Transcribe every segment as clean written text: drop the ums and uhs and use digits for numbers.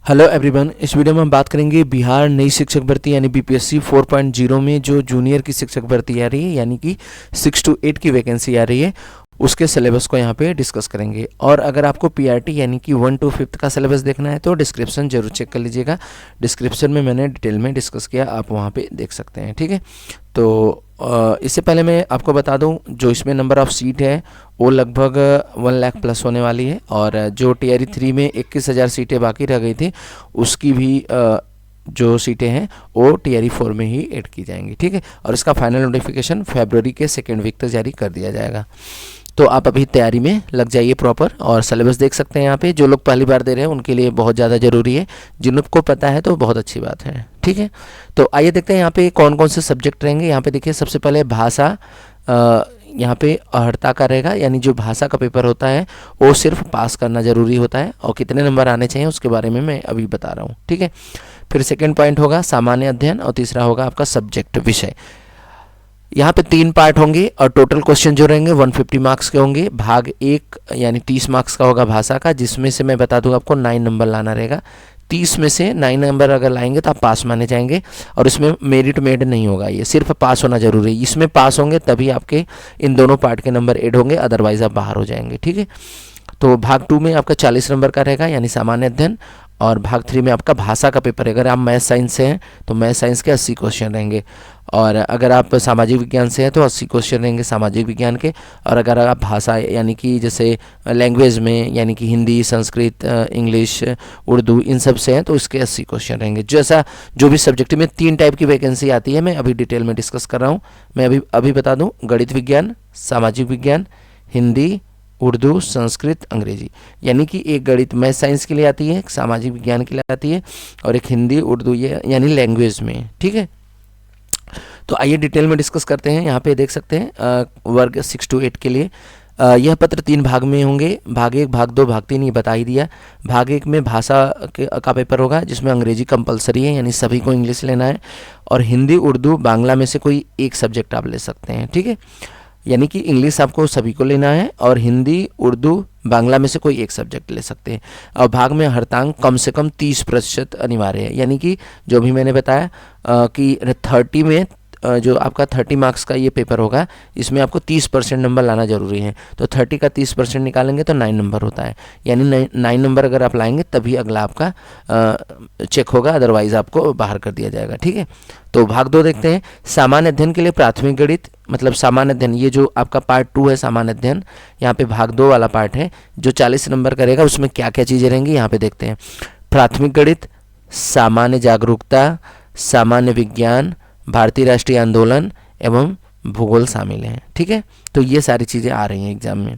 Hello everyone, इस video में हम बात करेंगे बिहार नई शिक्षक भर्ती यानी बीपीएससी 4.0 में जो जूनियर की शिक्षक भर्ती आ रही है यानी कि 6 to 8 की वैकेंसी आ रही है, उसके सिलेबस को यहाँ पे डिस्कस करेंगे। और अगर आपको पीआरटी यानी कि 1 to 5 का सिलेबस देखना है तो डिस्क्रिप्शन जरूर चेक कर लीजिएगा। डिस्क्रिप्शन में मैंने डिटेल में डिस्कस किया, आप वहाँ पे देख सकते हैं। ठीक है, तो इससे पहले मैं आपको बता दूं, जो इसमें नंबर ऑफ़ सीट है वो लगभग 1 लाख प्लस होने वाली है। और जो टीआरई 3 में 21,000 सीटें बाकी रह गई थी, उसकी भी जो सीटें हैं वो टीआरई 4 में ही ऐड की जाएंगी। ठीक है, और इसका फाइनल नोटिफिकेशन फरवरी के 2nd वीक तक जारी कर दिया जाएगा। तो आप अभी तैयारी में लग जाइए प्रॉपर। और सिलेबस देख सकते हैं यहाँ पे, जो लोग पहली बार दे रहे हैं उनके लिए बहुत ज़्यादा ज़रूरी है, जिनको पता है तो बहुत अच्छी बात है। ठीक है, तो आइए देखते हैं यहाँ पे कौन कौन से सब्जेक्ट रहेंगे। यहाँ पे देखिए, सबसे पहले भाषा यहाँ पे अहर्ता का रहेगा, यानी जो भाषा का पेपर होता है वो सिर्फ पास करना ज़रूरी होता है, और कितने नंबर आने चाहिए उसके बारे में मैं अभी बता रहा हूँ। ठीक है, फिर सेकेंड पॉइंट होगा सामान्य अध्ययन, और तीसरा होगा आपका सब्जेक्ट विषय। यहाँ पे 3 पार्ट होंगे और टोटल क्वेश्चन जो रहेंगे 150 मार्क्स के होंगे। भाग 1 यानी 30 मार्क्स का होगा भाषा का, जिसमें से मैं बता दूँ आपको 9 नंबर लाना रहेगा। 30 में से 9 नंबर अगर लाएंगे तो आप पास माने जाएंगे, और इसमें मेरिट मेड नहीं होगा, ये सिर्फ पास होना जरूरी है। इसमें पास होंगे तभी आपके इन दोनों पार्ट के नंबर ऐड होंगे, अदरवाइज आप बाहर हो जाएंगे। ठीक है, तो भाग 2 में आपका 40 नंबर का रहेगा यानी सामान्य अध्ययन, और भाग 3 में आपका भाषा का पेपर है। अगर आप मैथ साइंस से हैं तो मैथ साइंस के 80 क्वेश्चन रहेंगे, और अगर आप सामाजिक विज्ञान से हैं तो 80 क्वेश्चन रहेंगे सामाजिक विज्ञान के। और अगर आप भाषा यानी कि जैसे लैंग्वेज में यानी कि हिंदी, संस्कृत, इंग्लिश, उर्दू, इन सब से हैं तो इसके 80 क्वेश्चन रहेंगे। जैसा जो भी सब्जेक्ट में 3 टाइप की वैकेंसी आती है, मैं अभी डिटेल में डिस्कस कर रहा हूँ। मैं अभी बता दूँ, गणित विज्ञान, सामाजिक विज्ञान, हिंदी, उर्दू, संस्कृत, अंग्रेजी। यानी कि एक गणित मैथ साइंस के लिए आती है, एक सामाजिक विज्ञान के लिए आती है, और एक हिंदी उर्दू ये यानी लैंग्वेज में। ठीक है, तो आइए डिटेल में डिस्कस करते हैं। यहाँ पे देख सकते हैं वर्ग 6 to 8 के लिए यह पत्र 3 भाग में होंगे। भाग 1, भाग 2, भाग 3 ये बता ही दिया। भाग 1 में भाषा का पेपर होगा, जिसमें अंग्रेजी कंपलसरी है, यानी सभी को इंग्लिश लेना है, और हिंदी, उर्दू, बांग्ला में से कोई एक सब्जेक्ट आप ले सकते हैं। ठीक है, यानी कि इंग्लिश आपको सभी को लेना है, और हिंदी, उर्दू, बांग्ला में से कोई एक सब्जेक्ट ले सकते हैं। और भाग में हर्तांक कम से कम 30% अनिवार्य है, यानी कि जो भी मैंने बताया कि 30 में जो आपका 30 मार्क्स का ये पेपर होगा, इसमें आपको 30% नंबर लाना जरूरी है। तो 30 का 30% निकालेंगे तो 9 नंबर होता है, यानी 9 नंबर अगर आप लाएंगे तभी अगला आपका चेक होगा, अदरवाइज आपको बाहर कर दिया जाएगा। ठीक है, तो भाग 2 देखते हैं। सामान्य अध्ययन के लिए प्राथमिक गणित, मतलब सामान्य अध्ययन, ये जो आपका पार्ट 2 है सामान्य अध्ययन, यहाँ पे भाग 2 वाला पार्ट है जो 40 नंबर करेगा। उसमें क्या क्या चीज़ें रहेंगी यहाँ पे देखते हैं। प्राथमिक गणित, सामान्य जागरूकता, सामान्य विज्ञान, भारतीय राष्ट्रीय आंदोलन एवं भूगोल शामिल हैं। ठीक है, तो ये सारी चीज़ें आ रही हैं एग्जाम में।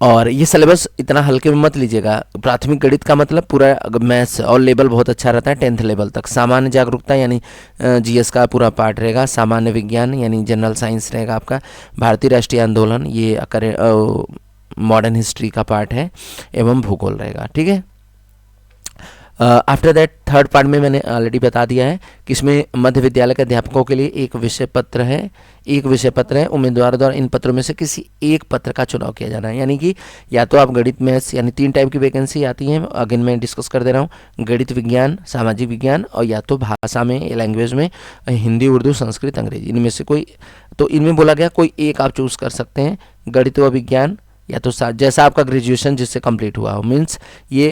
और ये सिलेबस इतना हल्के में मत लीजिएगा। प्राथमिक गणित का मतलब पूरा मैथ्स और लेवल बहुत अच्छा रहता है 10th लेवल तक। सामान्य जागरूकता यानी जीएस का पूरा पार्ट रहेगा। सामान्य विज्ञान यानी जनरल साइंस रहेगा आपका। भारतीय राष्ट्रीय आंदोलन ये मॉडर्न हिस्ट्री का पार्ट है, एवं भूगोल रहेगा। ठीक है, आफ्टर दैट थर्ड पार्ट में मैंने ऑलरेडी बता दिया है कि इसमें मध्य विद्यालय के अध्यापकों के लिए एक विषय पत्र है। उम्मीदवार द्वारा इन पत्रों में से किसी एक पत्र का चुनाव किया जाना है, यानी कि या तो आप गणित, मैथ्स, यानी 3 टाइप की वैकेंसी आती हैं। अगेन मैं डिस्कस कर दे रहा हूँ, गणित विज्ञान, सामाजिक विज्ञान, और या तो भाषा में, लैंग्वेज में हिंदी, उर्दू, संस्कृत, अंग्रेजी, इनमें से कोई। तो इनमें बोला गया कोई एक आप चूज़ कर सकते हैं, गणित व विज्ञान, या तो जैसा आपका ग्रेजुएशन जिससे कंप्लीट हुआ हो। मीन्स ये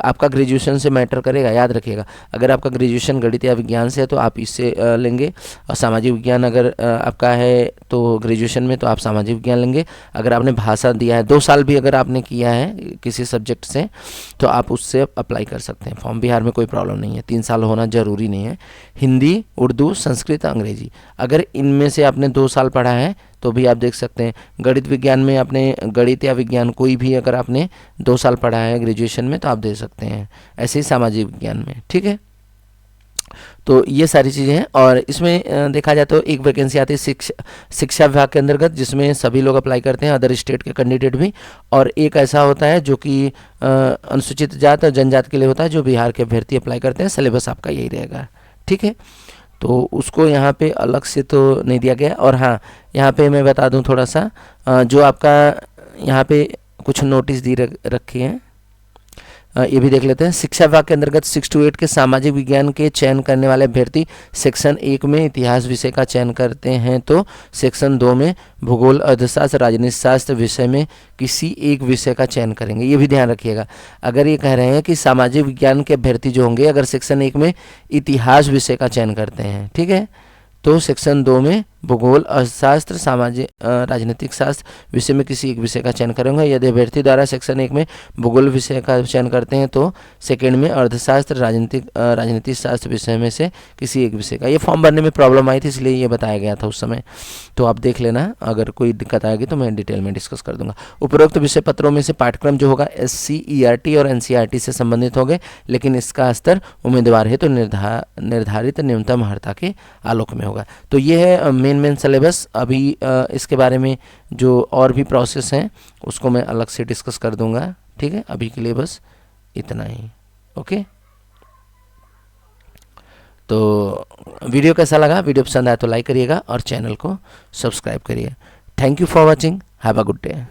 आपका ग्रेजुएशन से मैटर करेगा, याद रखिएगा। अगर आपका ग्रेजुएशन गणित या विज्ञान से है तो आप इससे लेंगे, और सामाजिक विज्ञान अगर आपका है तो ग्रेजुएशन में तो आप सामाजिक विज्ञान लेंगे। अगर आपने भाषा दिया है 2 साल भी अगर आपने किया है किसी सब्जेक्ट से तो आप उससे अप्लाई कर सकते हैं फॉर्म। बिहार में कोई प्रॉब्लम नहीं है, 3 साल होना ज़रूरी नहीं है। हिंदी, उर्दू, संस्कृत, अंग्रेजी, अगर इनमें से आपने 2 साल पढ़ा है तो भी आप देख सकते हैं। गणित विज्ञान में आपने गणित या विज्ञान कोई भी अगर आपने 2 साल पढ़ा है ग्रेजुएशन में तो आप दे सकते हैं। ऐसे ही सामाजिक विज्ञान में। ठीक है, तो ये सारी चीज़ें हैं। और इसमें देखा जाए तो एक वैकेंसी आती है शिक्षा विभाग के अंतर्गत, जिसमें सभी लोग अप्लाई करते हैं, अदर स्टेट के कैंडिडेट भी। और एक ऐसा होता है जो कि अनुसूचित जात और जनजात के लिए होता है, जो बिहार के अभ्यर्थी अप्लाई करते हैं। सिलेबस आपका यही रहेगा। ठीक है, तो उसको यहाँ पे अलग से तो नहीं दिया गया। और हाँ, यहाँ पे मैं बता दूँ थोड़ा सा, जो आपका यहाँ पे कुछ नोटिस दी रखी हैं। ये भी देख लेते हैं। शिक्षा विभाग के अंतर्गत 6 to 8 के सामाजिक विज्ञान के चयन करने वाले अभ्यर्थी सेक्शन 1 में इतिहास विषय का चयन करते हैं तो सेक्शन 2 में भूगोल, अर्थशास्त्र, राजनीति शास्त्र विषय में किसी एक विषय का चयन करेंगे। ये भी ध्यान रखिएगा। अगर ये कह रहे हैं कि सामाजिक विज्ञान के अभ्यर्थी जो होंगे अगर सेक्शन 1 में इतिहास विषय का चयन करते हैं, ठीक है, तो सेक्शन 2 में भूगोल, अर्थशास्त्र, सामाजिक राजनीतिक शास्त्र विषय में किसी एक विषय का चयन करेंगे। यदि अभ्यर्थी द्वारा सेक्शन 1 में भूगोल विषय का चयन करते हैं तो सेकंड में अर्थशास्त्र, राजनीतिक शास्त्र विषय में से किसी एक विषय का। ये फॉर्म भरने में प्रॉब्लम आई थी इसलिए ये बताया गया था उस समय, तो आप देख लेना। अगर कोई दिक्कत आएगी तो मैं डिटेल में डिस्कस कर दूंगा। उपरोक्त विषय पत्रों में से पाठ्यक्रम जो होगा SCERT और NCERT से संबंधित होंगे, लेकिन इसका स्तर उम्मीदवार है तो निर्धारित न्यूनतम अर्हता के आलोक में होगा। तो ये है मेन सिलेबस। अभी इसके बारे में जो और भी प्रोसेस हैं उसको मैं अलग से डिस्कस कर दूंगा, ठीक है। अभी के लिए बस इतना ही, ओके। तो वीडियो कैसा लगा? वीडियो पसंद आया तो लाइक करिएगा और चैनल को सब्सक्राइब करिए। Thank you for watching. Have a good day.